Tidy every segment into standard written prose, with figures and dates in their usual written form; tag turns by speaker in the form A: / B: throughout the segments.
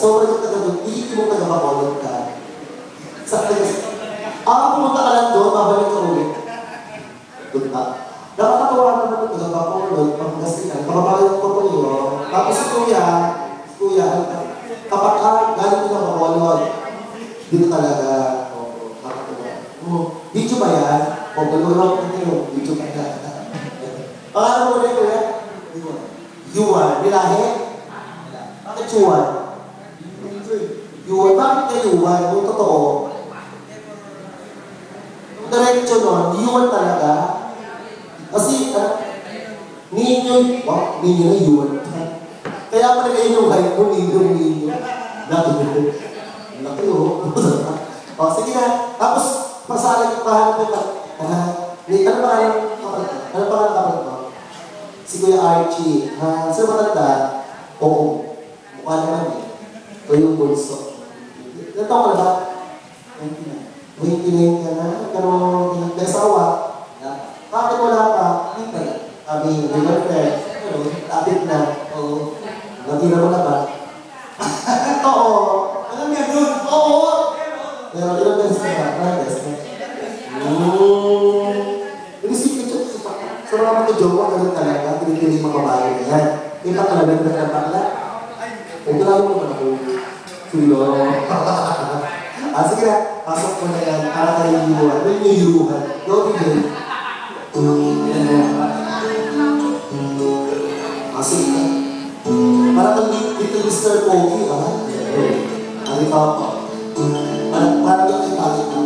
A: sobrang yung taga doon, hindi mo taga-Bacolod ka. Pumunta ka lang doon, babalik ka ulit. Doon ka. Nakakatawa naman yung taga-Bacolod, Pangasinan, kababayan ko po yun. Tapos si Kuya, kapag galing ko ng Bacolod, dito talaga, video ba yan? O, gulurong ko nyo, video ba yan? Pangalan mo rin, Kuya? Yuan. Nilahe? Bakit Yuan? Yuan. Bakit ka Yuan? Yung totoo. Yung diretso nun, Yuan talaga. Kasi, ninyo na Yuan. Kaya pala kayo yung height mo, ninyo. Laki o. O, sige na. Tapos, pasalag yung bahan ko ba? Ano pangalan kapag mo? Si Kuya Archie. Sir matanda? Oo. Mukha naman eh. Ito yung bulso. Ilan taon ka na ba? 29 ka na. Pero may asawa. Bakit wala ka? Kami, may girlfriend. Tapit na. Oo. Natira mo na ba? Oo. Alam niya doon? Oo. Pero ilang beses na ba? Ilang beses na? Inisip ko siya. So mga mag-joke ko, ganun talaga. Pinipiling mga babae na yan. Kita ka lang ng bakla. Huwag na mo naman ako. Sulo. Sige na. Pasok mo na yan. Para tayo yung yuruhan. Ano yung yuruhan? Go begin. Sige na. Para kang Little Mr. Pogi, ha? Ano pa ako? Para yung ipagin mo.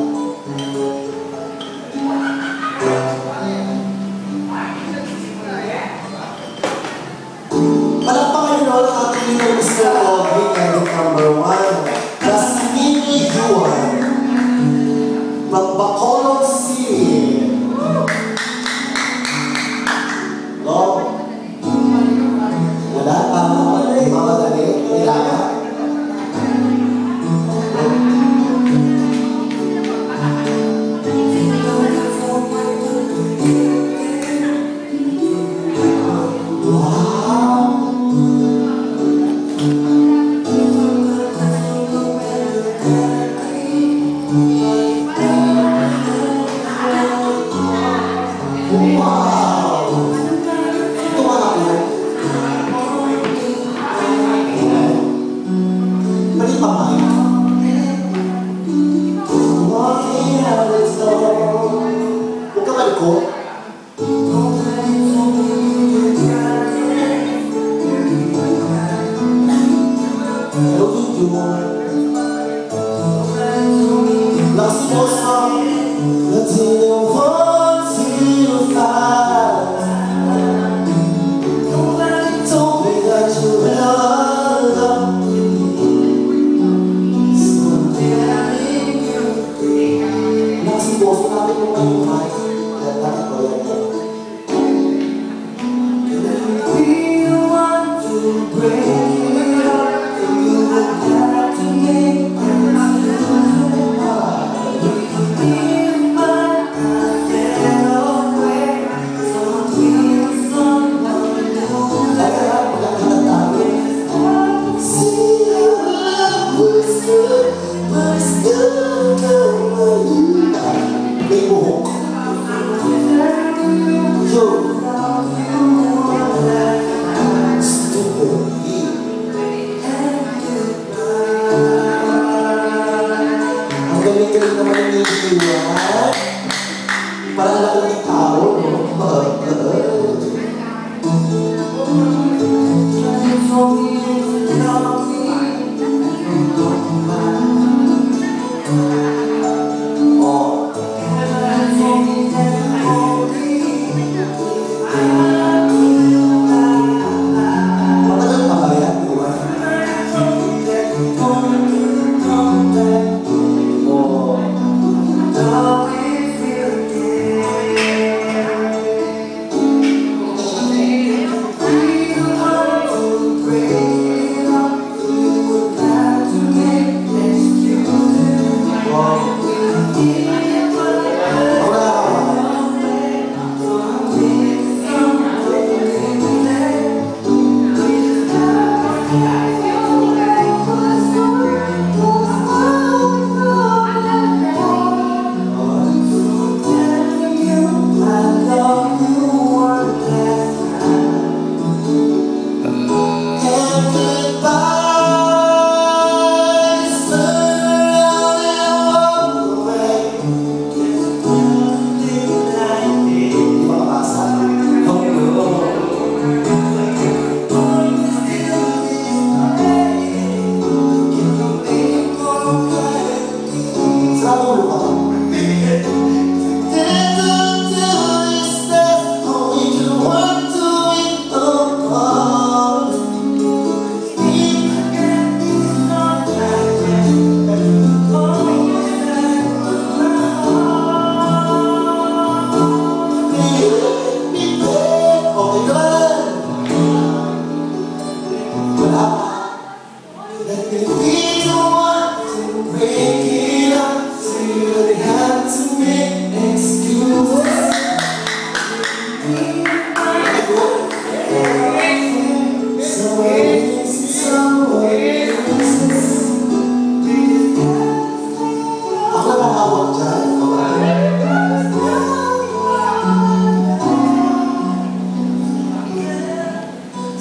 A: Palakpakan nyo ang ating Little Mr. Pogi, edit number 1. That's Mini Yuan from Bacolod City. Wala pa mamadali, kailangan.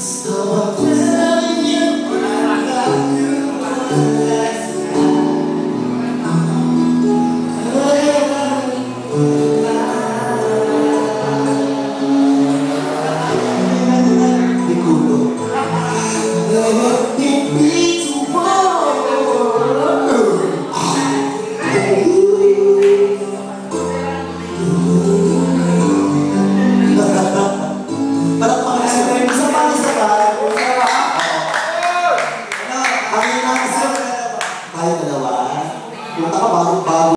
A: Basta wag